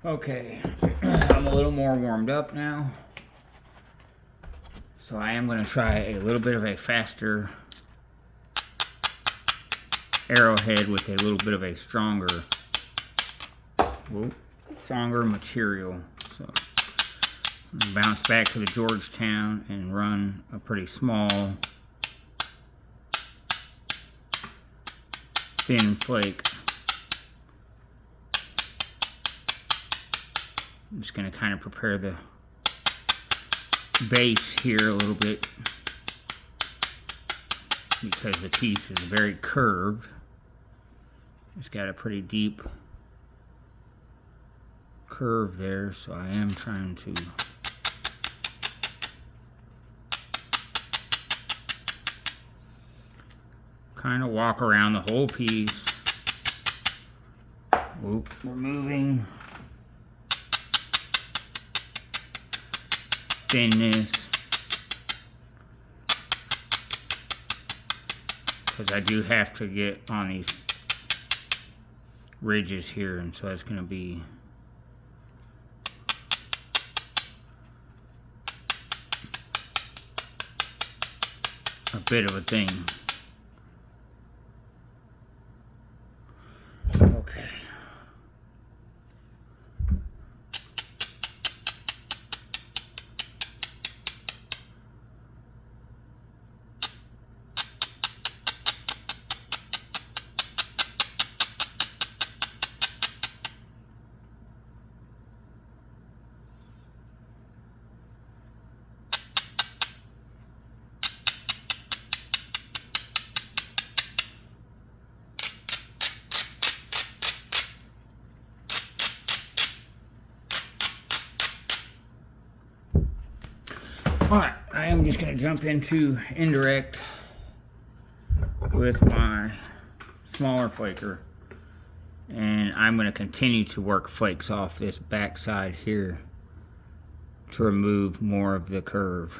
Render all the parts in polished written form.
Okay, I'm a little more warmed up now. So I am going to try a little bit of a faster arrowhead with a little bit of a stronger material. So I'm going to bounce back to the Georgetown and run a pretty small thin flake. I'm just going to kind of prepare the base here a little bit because the piece is very curved. It's got a pretty deep curve there, so I am trying to kind of walk around the whole piece. Removing thinness, because I do have to get on these ridges here, and so it's going to be a bit of a thing. Okay. Alright, I am just going to jump into indirect with my smaller flaker, and I'm going to continue to work flakes off this back side here to remove more of the curve.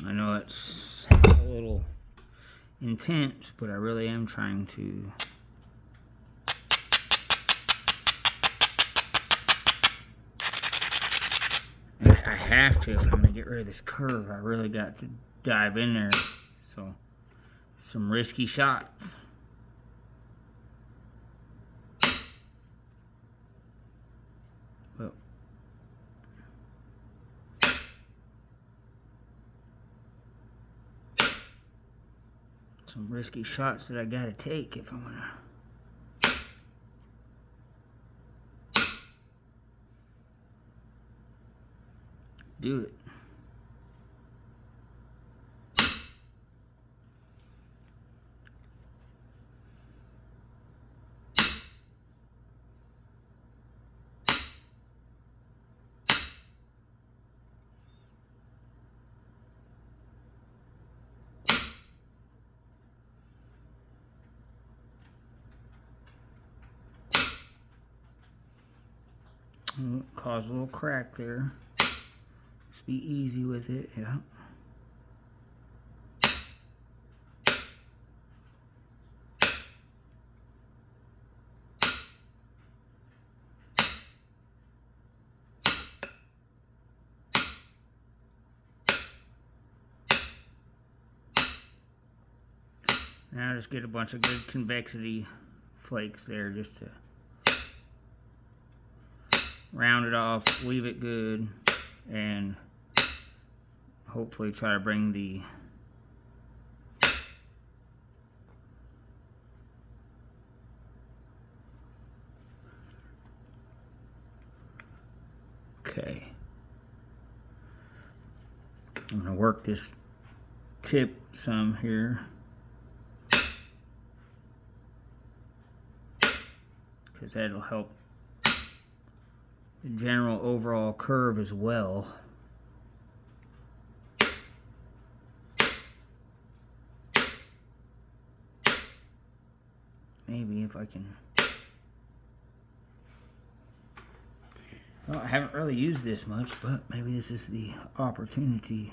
I know it's a little intense, but I really am trying to I have to. If I'm going to get rid of this curve, I really got to dive in there. So, some risky shots. Well, some risky shots that I got to take if I'm going to do it. Cause a little crack there. Just be easy with it, yeah. Now just get a bunch of good convexity flakes there just to round it off, leave it good, and hopefully try to bring the okay. I'm going to work this tip some here, because because that'll help the general overall curve as well. Maybe if I can... Well, I haven't really used this much, but maybe this is the opportunity.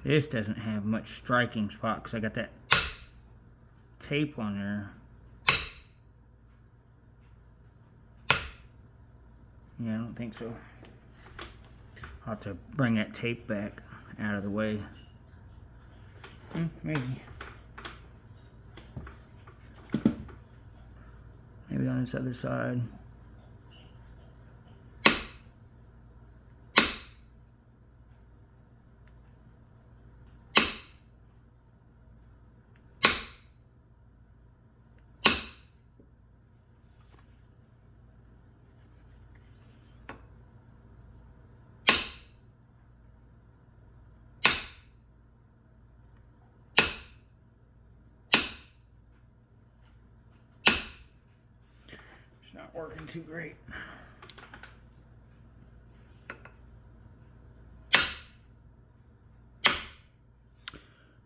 This doesn't have much striking spot because I got that tape on there. Yeah, I don't think so. I'll have to bring that tape back out of the way. Maybe. Maybe on this other side. Not working too great.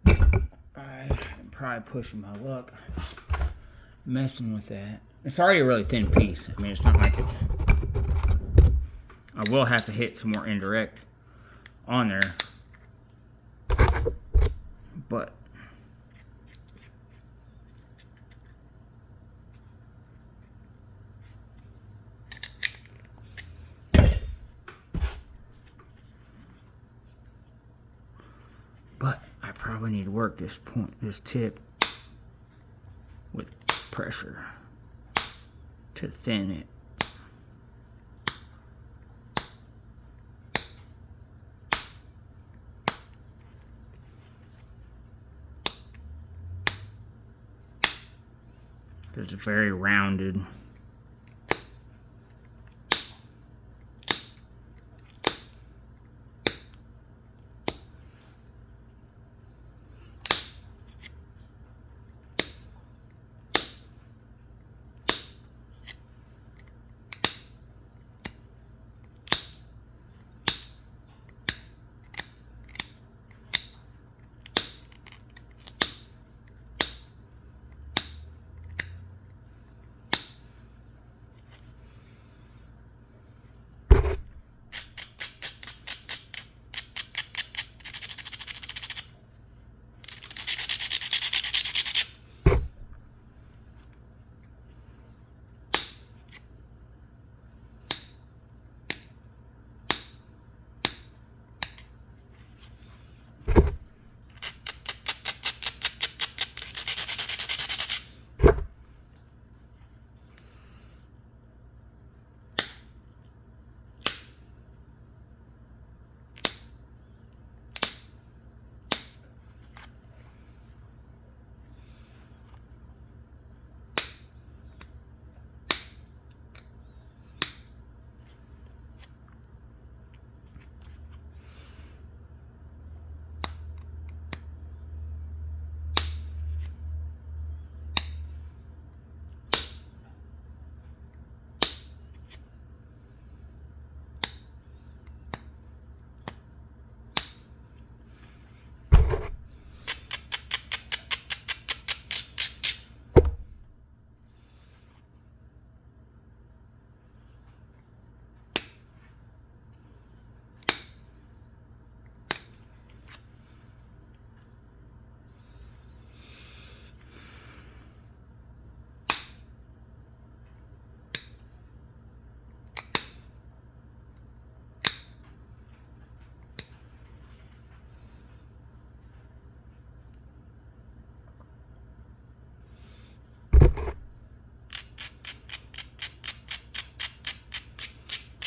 I'm probably pushing my luck, messing with that. It's already a really thin piece. I mean, it's not like it's... I will have to hit some more indirect on there, but I probably need to work this point, this tip, with pressure to thin it. It's very rounded.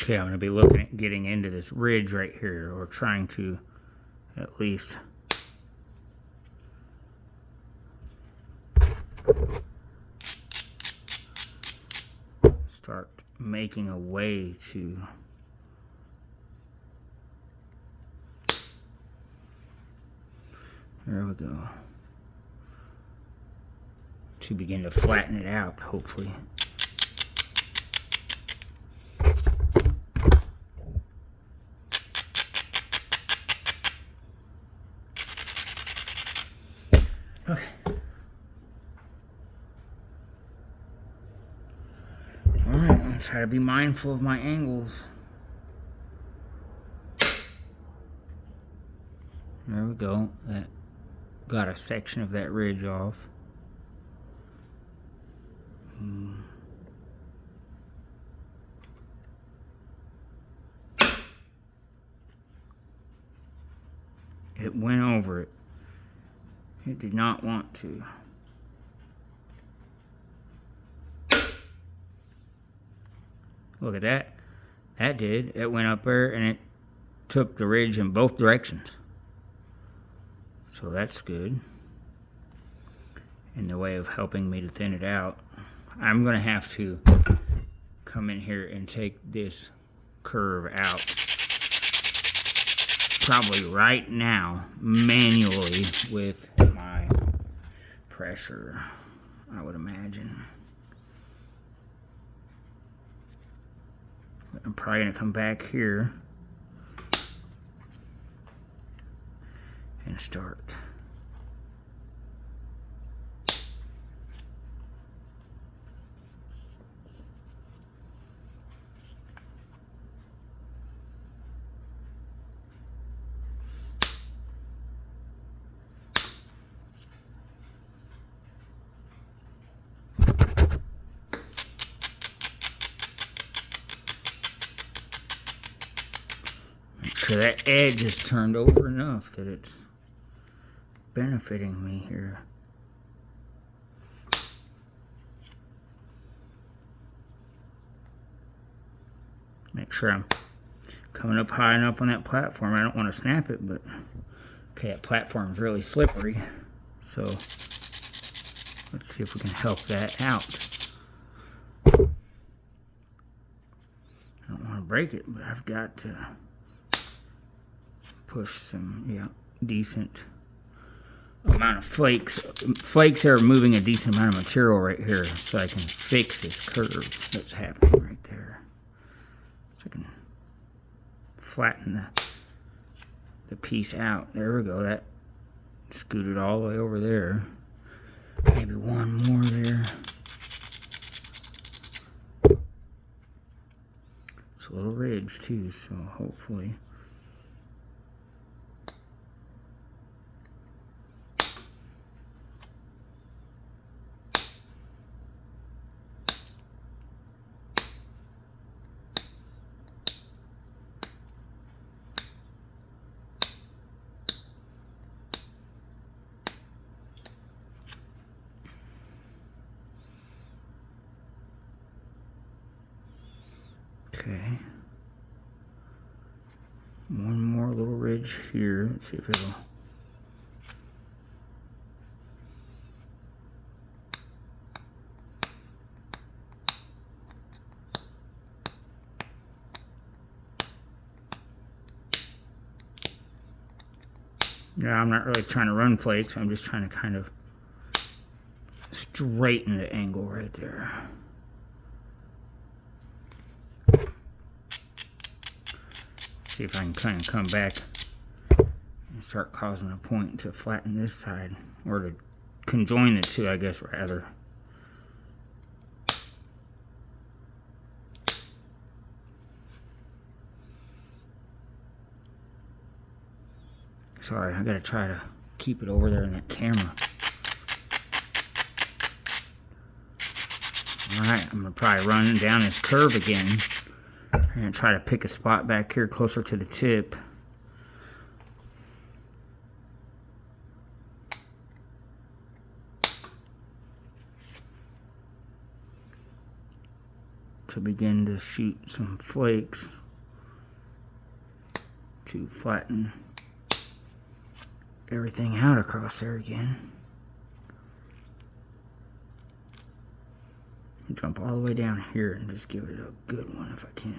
Okay, I'm going to be looking at getting into this ridge right here, or trying to at least start making a way to there we go, to begin to flatten it out, hopefully. Okay. Alright, I'll try to be mindful of my angles. There we go. That got a section of that ridge off. It went over it. It did not want to. Look at that. That did. It went up there and it took the ridge in both directions. So that's good. In the way of helping me to thin it out. I'm going to have to come in here and take this curve out. Probably right now, manually with my pressure, I would imagine. I'm probably going to come back here and start. So that edge is turned over enough that it's benefiting me here. Make sure I'm coming up high enough on that platform. I don't want to snap it, but okay, that platform's really slippery. So let's see if we can help that out. I don't want to break it, but I've got to push some, decent amount of flakes. Flakes are moving a decent amount of material right here, so I can fix this curve that's happening right there. So I can flatten the piece out. There we go. That scooted all the way over there. Maybe one more there. It's a little ridge too, so hopefully. Okay. One more little ridge here. Let's see if it'll. Yeah, I'm not really trying to run flakes. I'm just trying to kind of straighten the angle right there. See if I can kind of come back and start causing a point to flatten this side, or to conjoin the two, I guess, rather. Sorry, I gotta try to keep it over there in that camera. Alright, I'm gonna probably run down this curve again. I'm going to try to pick a spot back here closer to the tip. To begin to shoot some flakes to flatten everything out across there again. Jump all the way down here and just give it a good one if I can.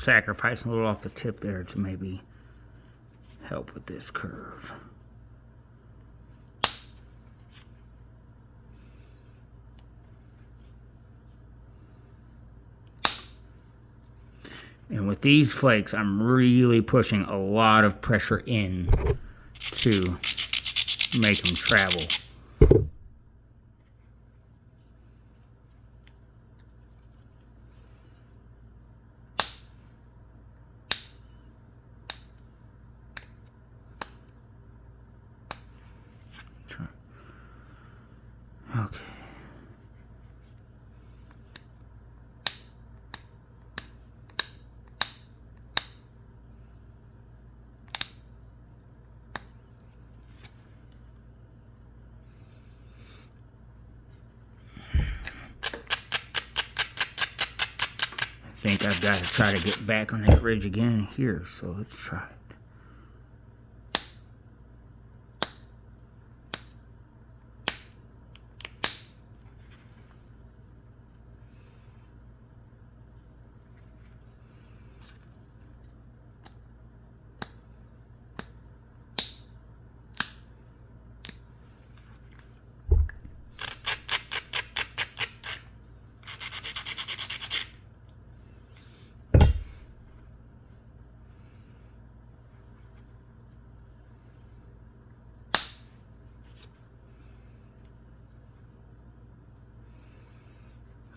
sacrificing a little off the tip there to maybe help with this curve. And with these flakes, I'm really pushing a lot of pressure in to make them travel. Okay. I think I've got to try to get back on that ridge again here, so let's try it.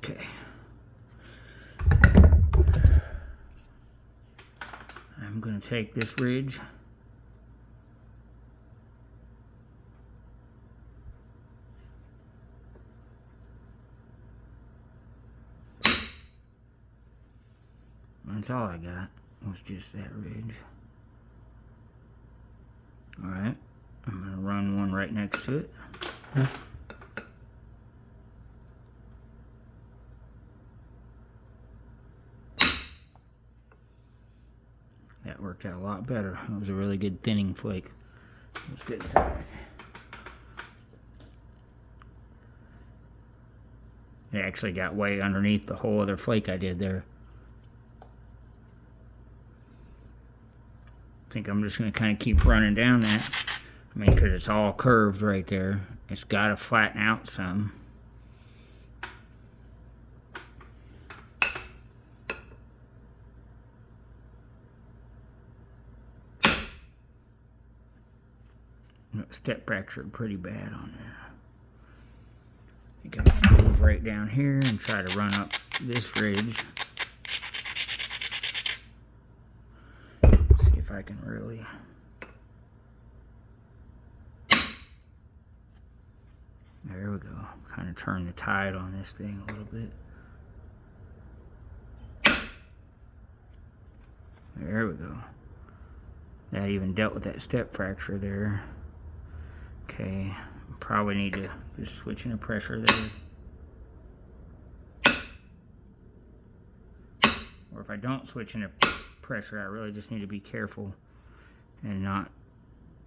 Okay. I'm going to take this ridge. That's all I got, was just that ridge. Alright, I'm going to run one right next to it. That worked out a lot better. It was a really good thinning flake. It was good size. It actually got way underneath the whole other flake I did there. I think I'm just going to kind of keep running down that. I mean, because it's all curved right there. It's got to flatten out some. Step fractured pretty bad on there. I think I can move right down here and try to run up this ridge. See if I can really. There we go. Kind of turn the tide on this thing a little bit. There we go. That even dealt with that step fracture there. Okay, probably need to just switch in the pressure there. Or if I don't switch in the pressure, I really just need to be careful and not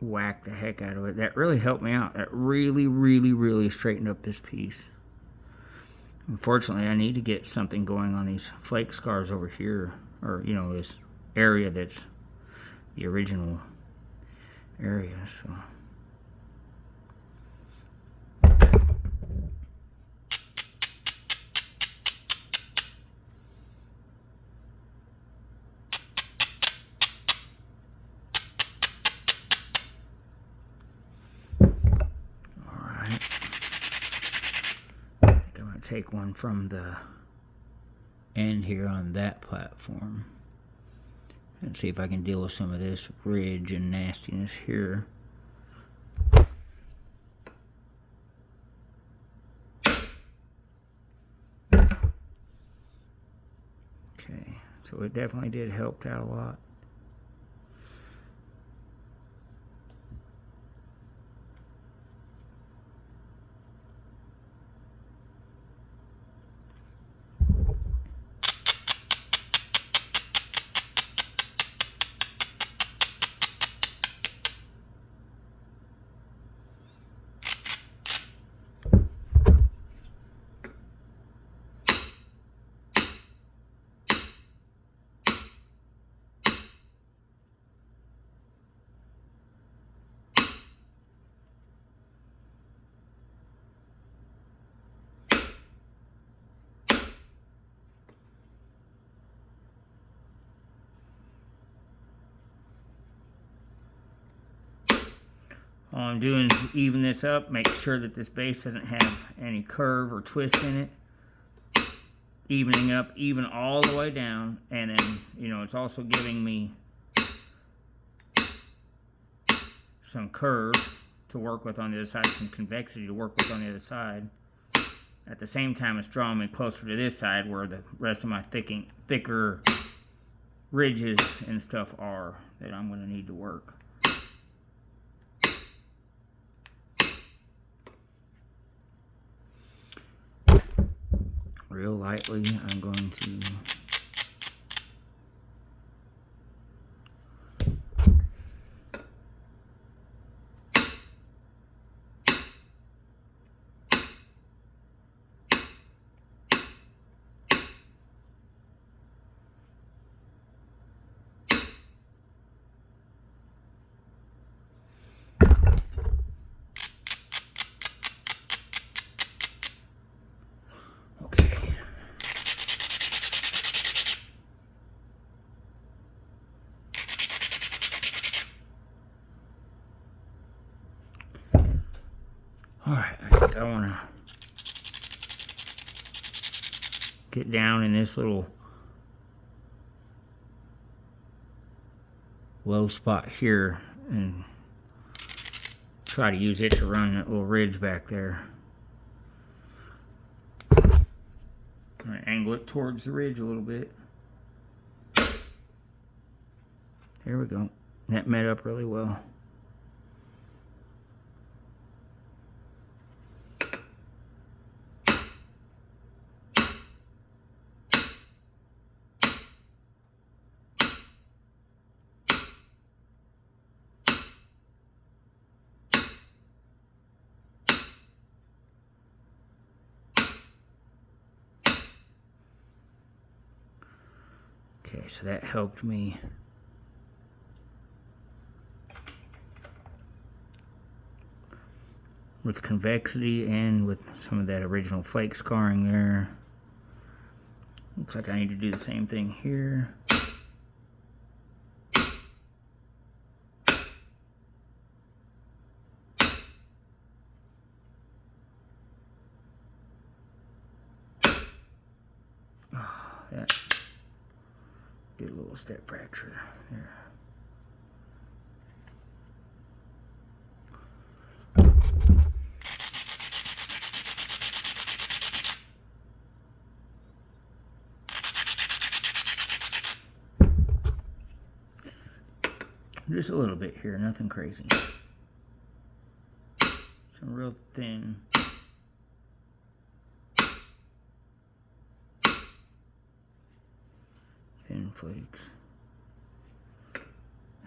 whack the heck out of it. That really helped me out. That really straightened up this piece. Unfortunately, I need to get something going on these flake scars over here, or you know, this area that's the original area. So take one from the end here on that platform and see if I can deal with some of this ridge and nastiness here. Okay, so it definitely did help out a lot. I'm doing is even this up, make sure that this base doesn't have any curve or twist in it. Evening up, even all the way down, and then, you know, it's also giving me some curve to work with on the other side, some convexity to work with on the other side. At the same time, it's drawing me closer to this side where the rest of my thicker ridges and stuff are that I'm going to need to work. Real lightly, I'm going to Alright, I think I want to get down in this little low spot here and try to use it to run that little ridge back there. I'm going to angle it towards the ridge a little bit. There we go. That met up really well. Okay, so that helped me with convexity and with some of that original flake scarring there. Looks like I need to do the same thing here. Oh, that did a little step fracture there. Just a little bit here, nothing crazy. Some real thin. Thin flakes.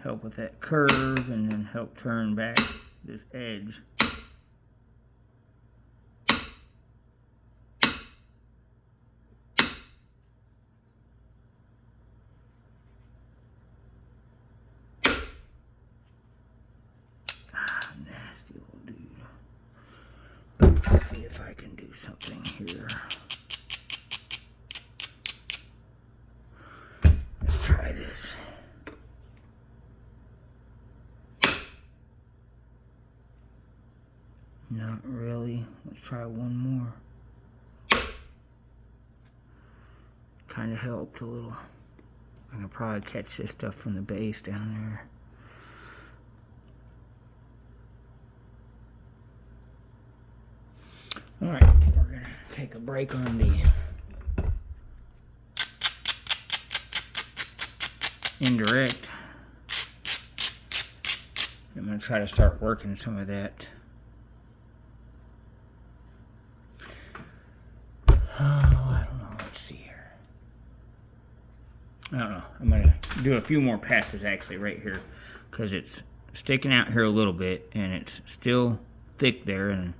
Help with that curve and then help turn back this edge. Nasty old dude. Let's see if I can do something here. Let's try this. Not really. Let's try one more. Kind of helped a little. I can probably catch this stuff from the base down there. Alright, we're going to take a break on the indirect. I'm going to try to start working some of that. Oh, I don't know. Let's see here. I don't know. I'm going to do a few more passes actually right here because it's sticking out here a little bit and it's still thick there, and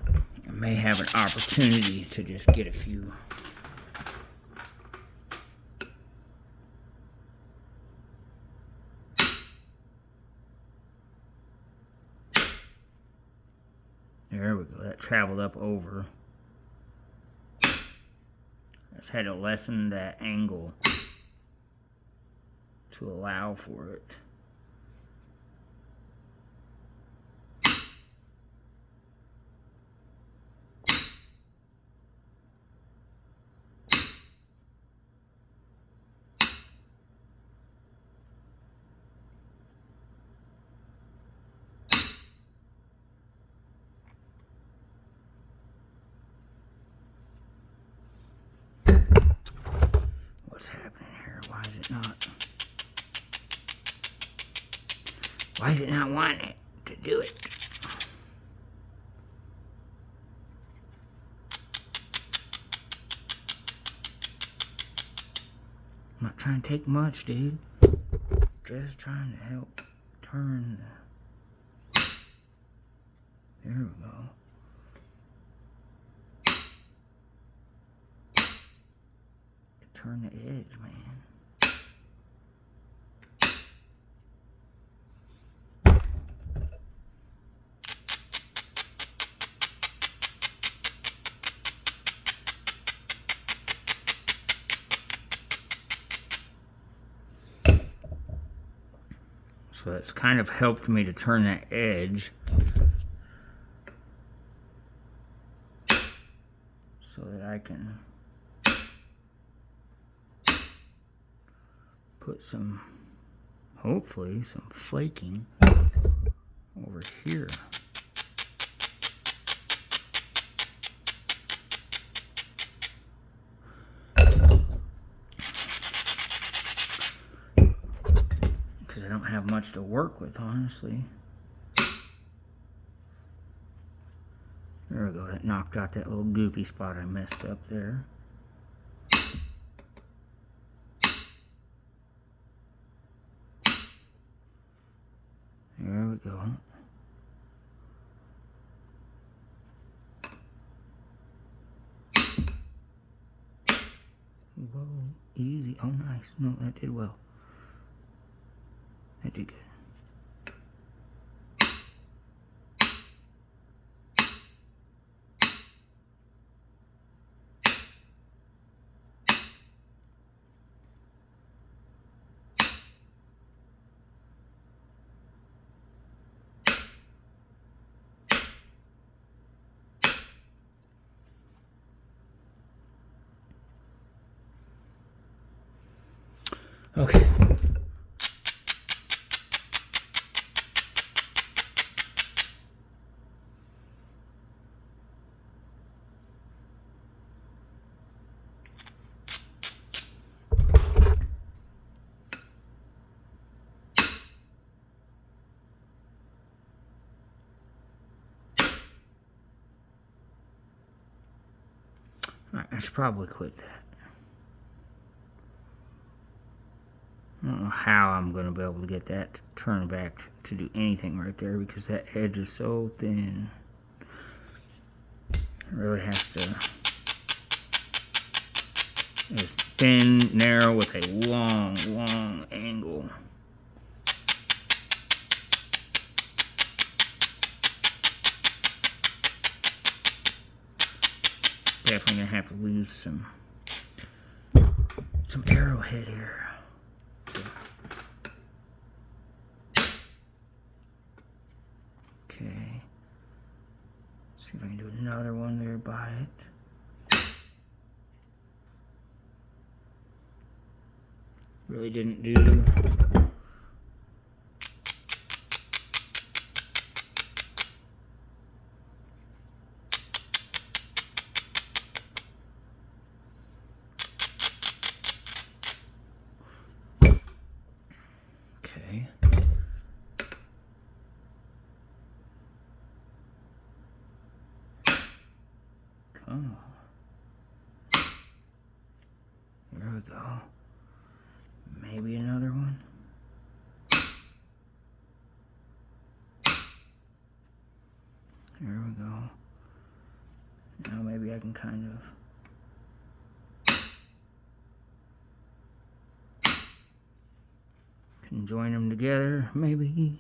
I may have an opportunity to just get a few. There we go. That traveled up over. Just had to lessen that angle to allow for it. it not? Why is it not wanting it to do it? I'm not trying to take much, dude. Just trying to help turn the... There we go. Turn the edge, man. So it's kind of helped me to turn that edge so that I can put some, hopefully, some flaking over here. Because I don't have much to work with, honestly. There we go, that knocked out that little goopy spot I messed up there. There we go. Whoa, easy. Oh, nice. No, that did well. That did good. Okay. Alright, I should probably quit that. I don't know how I'm going to be able to get that to turn back to do anything right there because that edge is so thin. It really has to... It's thin, narrow, with a long, long angle. Definitely going to have to lose some arrowhead here. Okay. See if I can do another one there by it. Really didn't do... Okay. Come on. There we go. Maybe another one. There we go. Now maybe I can kind of can join them together, maybe.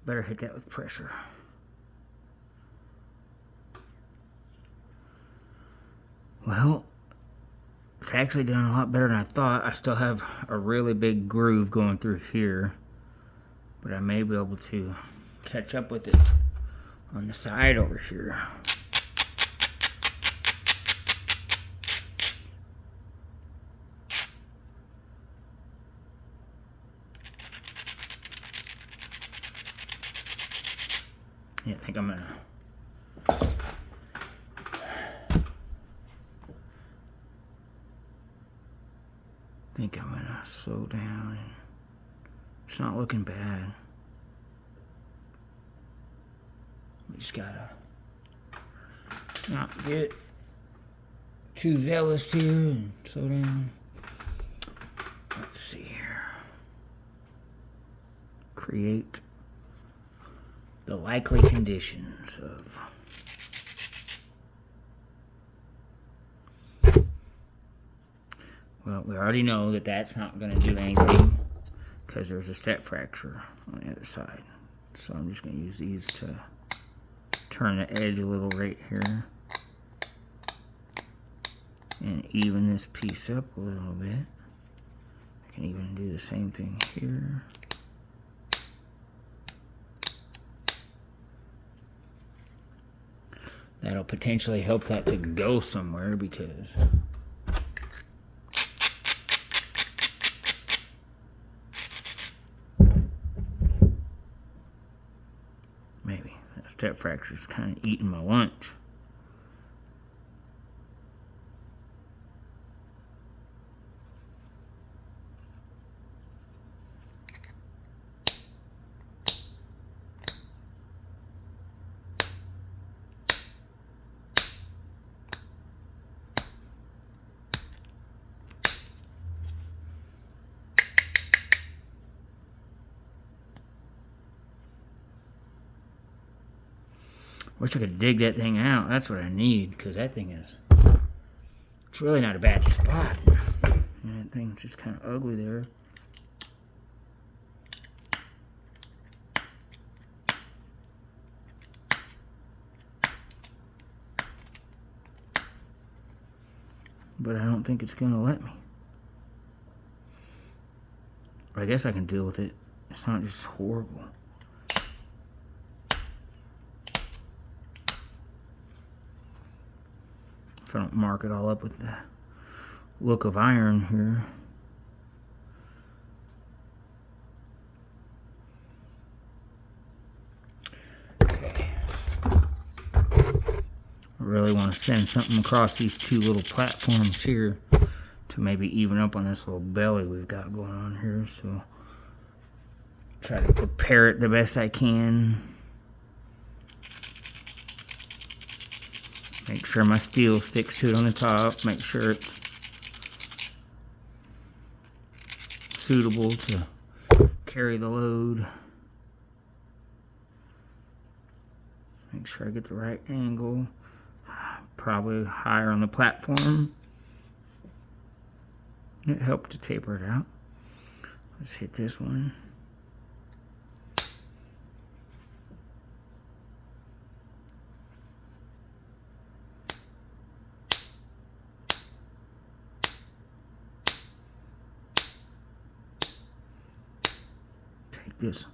Better hit that with pressure. Well, it's actually doing a lot better than I thought. I still have a really big groove going through here, but I may be able to catch up with it on the side over here. Yeah, I think I'm gonna slow down. It's not looking bad. We just gotta not get too zealous here and slow down. Let's see here. Create the likely conditions of well, we already know that that's not going to do anything because there's a step fracture on the other side. So I'm just going to use these to turn the edge a little right here and even this piece up a little bit. I can even do the same thing here. That'll potentially help that to go somewhere because maybe that step fracture is kind of eating my lunch. Wish I could dig that thing out. That's what I need, because that thing is, it's really not a bad spot. And that thing's just kind of ugly there. But I don't think it's going to let me. But I guess I can deal with it. It's not just horrible. If I don't mark it all up with the look of iron here. Okay. I really want to send something across these two little platforms here to maybe even up on this little belly we've got going on here. So try to prepare it the best I can. Make sure my steel sticks to it on the top. Make sure it's suitable to carry the load. Make sure I get the right angle. Probably higher on the platform. It helped to taper it out. Let's hit this one. This.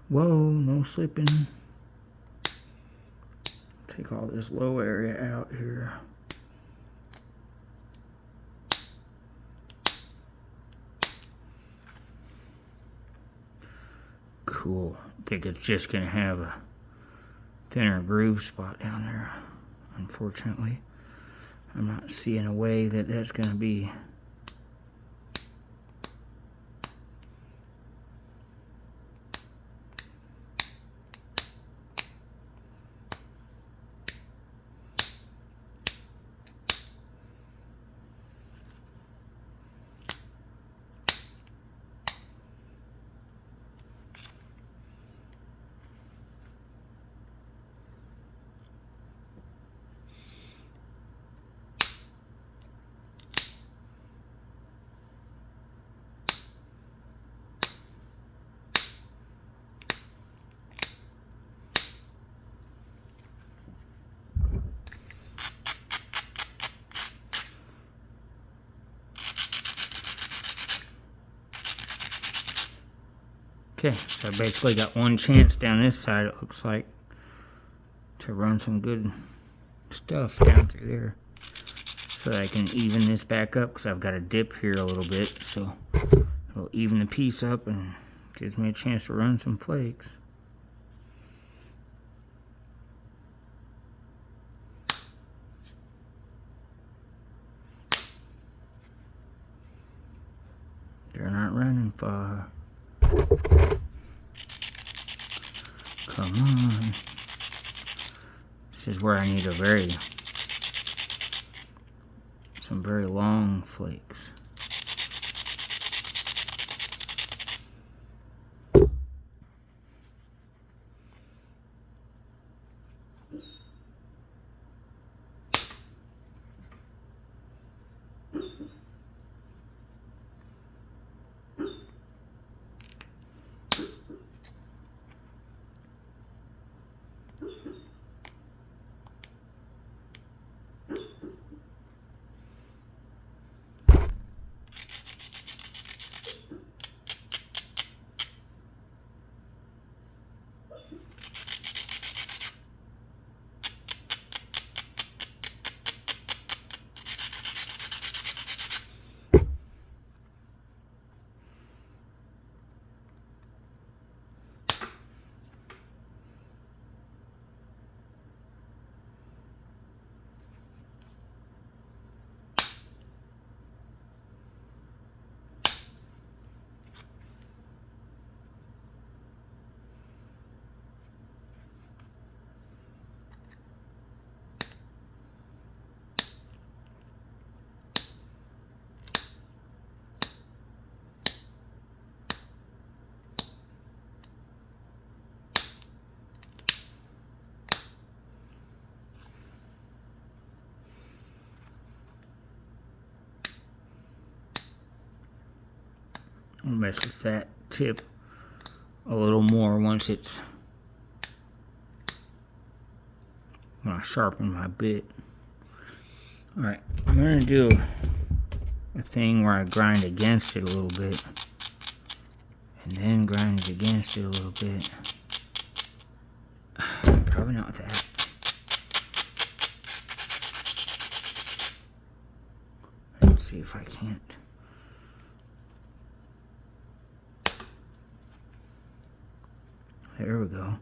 Whoa, no slipping. Take all this low area out here. Cool. I think it's just going to have a thinner groove spot down there. Unfortunately, I'm not seeing a way that that's going to be Okay, so I basically got one chance down this side, it looks like, to run some good stuff down through there. So I can even this back up, because I've got a dip here a little bit, so it'll even the piece up and gives me a chance to run some flakes. They're not running far. Come on. This is where I need some very long flakes. I'll mess with that tip a little more once it's, when I sharpen my bit. Alright, I'm going to do a thing where I grind against it a little bit, and then grind it against it a little bit. Probably not that. Let's see if I can't. There we go.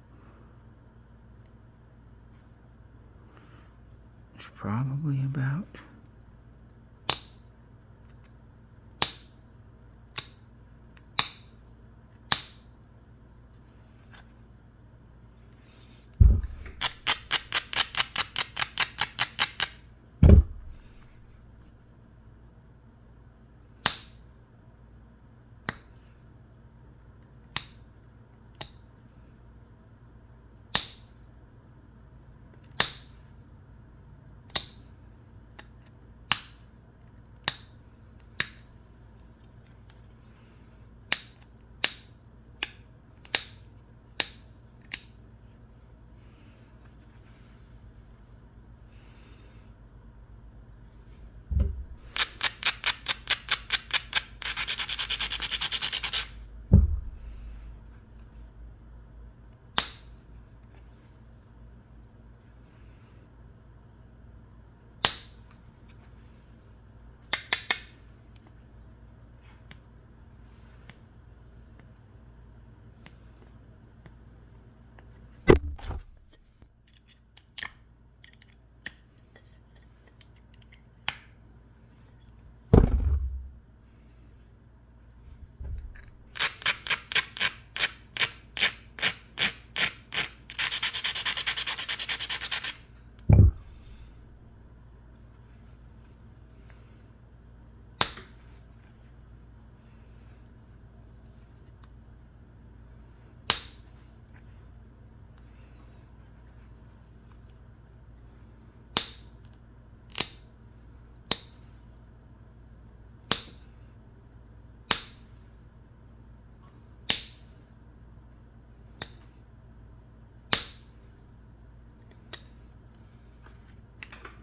It's probably about.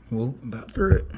Well, about through it.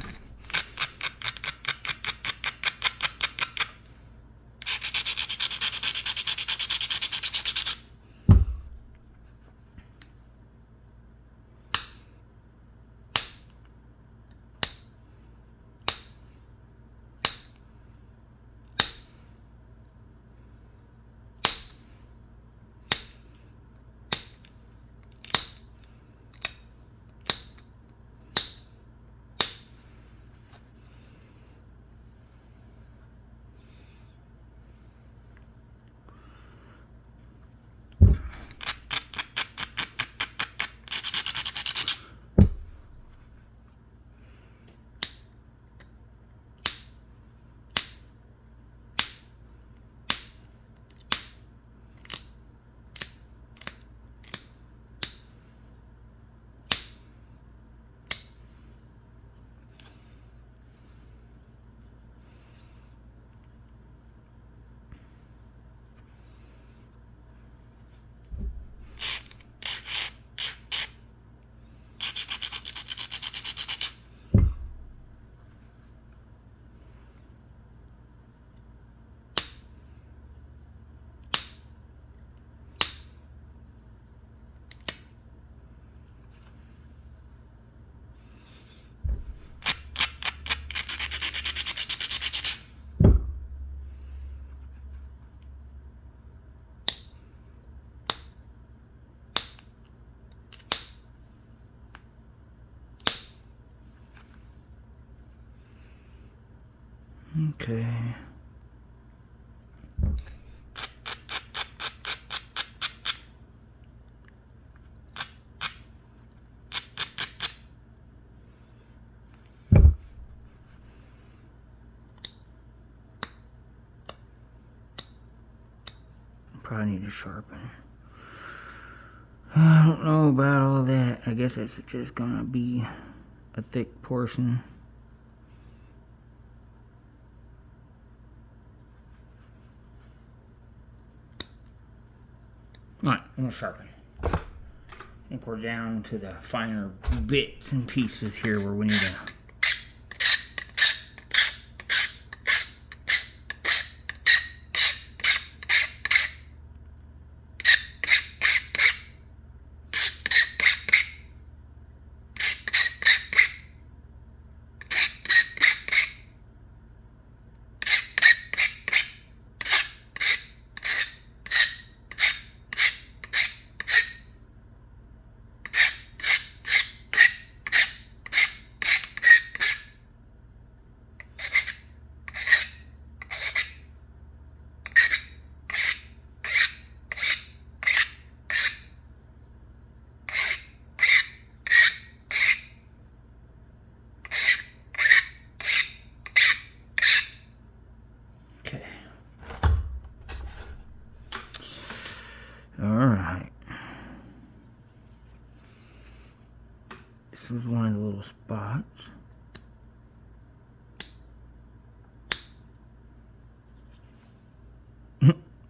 Okay. Probably need to sharpen. I don't know about all that. I guess it's just gonna be a thick portion. Alright, I'm gonna sharpen. I think we're down to the finer bits and pieces here where we need to. Okay. Alright. This was one of the little spots.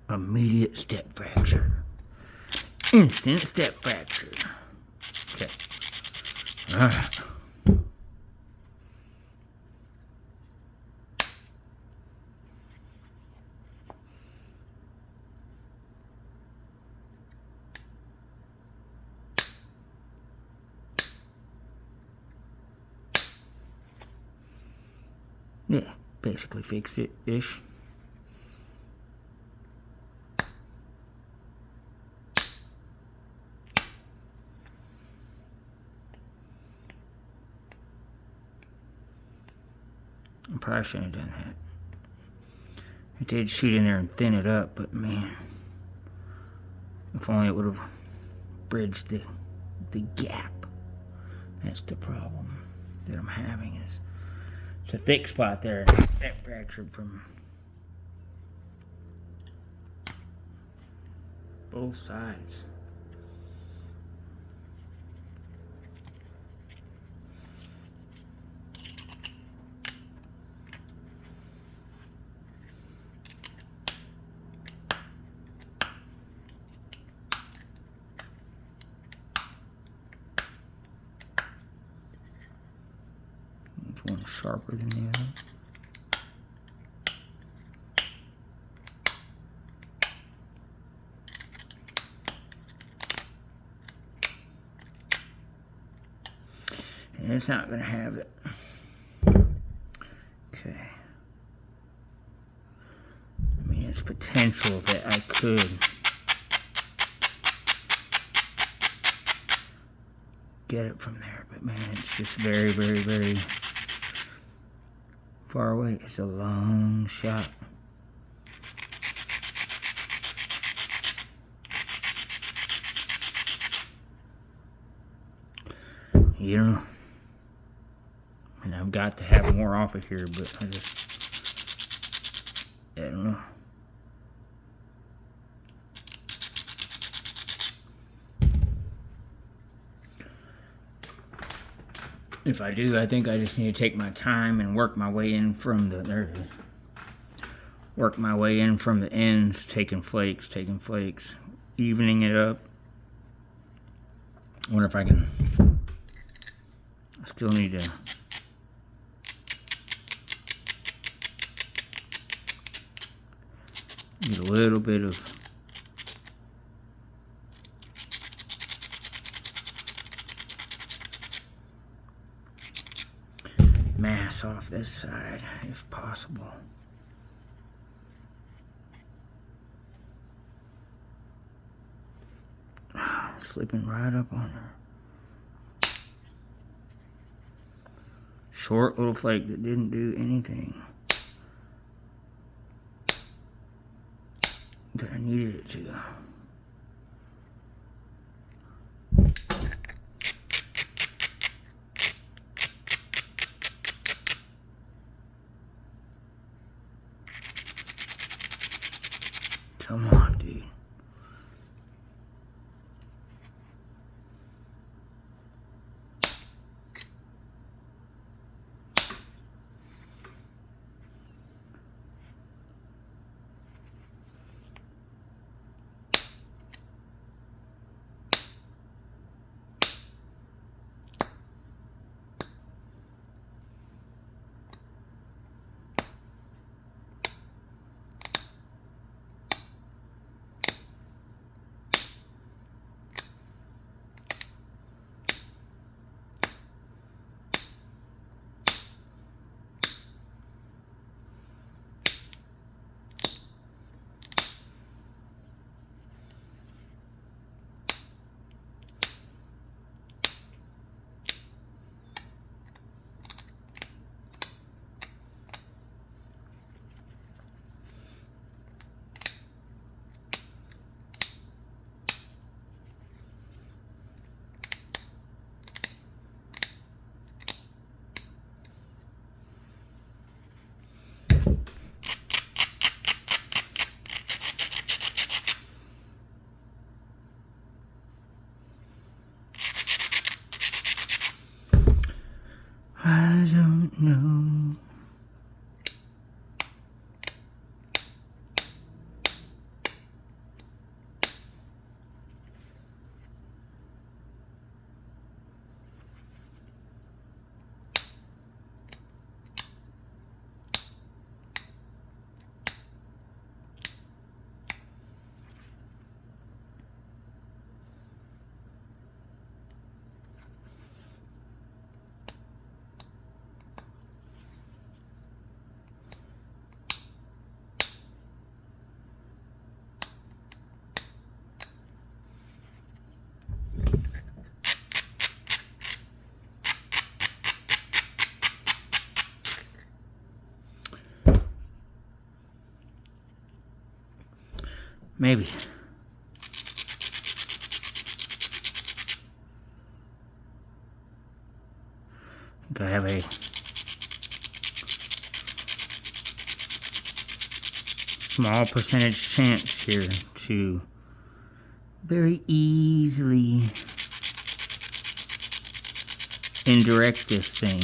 Immediate step fracture. Instant step fracture. Okay. Alright. Yeah, basically fixed it-ish. I probably shouldn't have done that. I did shoot in there and thin it up, but man, if only it would have bridged the gap. That's the problem that I'm having, is it's a thick spot there that fractured from both sides. One sharper than the other. And it's not going to have it. Okay. I mean, it's potential that I could get it from there, but man, it's just very, very, very far away. It's a long shot. You know, and I've got to have more off of here, but I don't know. If I do, I think I just need to take my time and work my way in from the, there it is. Work my way in from the ends, taking flakes, evening it up. I wonder if I can, I still need to get a little bit of mass off this side, if possible. Slipping right up on her. Short little flake that didn't do anything. that I needed it to. Come on, dude. I don't know. Maybe. I think I have a small percentage chance here to very easily indirect this thing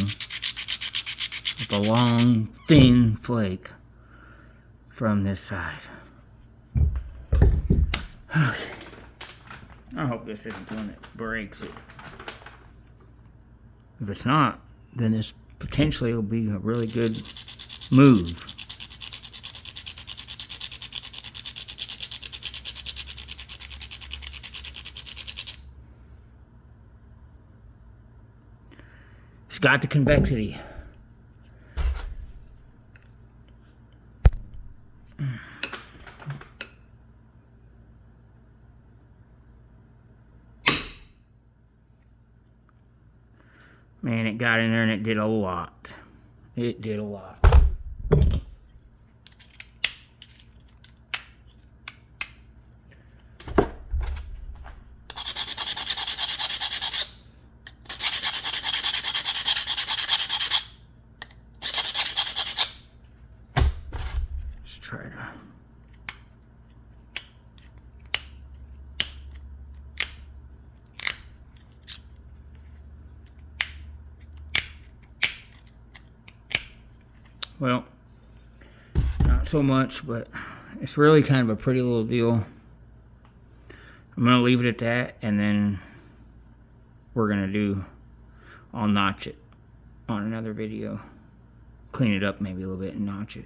with a long, thin flake from this side. Okay. I hope this isn't the one that breaks it. If it's not, then this potentially will be a really good move. It's got the convexity. Man, it got in there and it did a lot. It did a lot. Let's try to... Well, not so much, but it's really kind of a pretty little deal. I'm going to leave it at that, and then I'll notch it on another video. Clean it up maybe a little bit and notch it.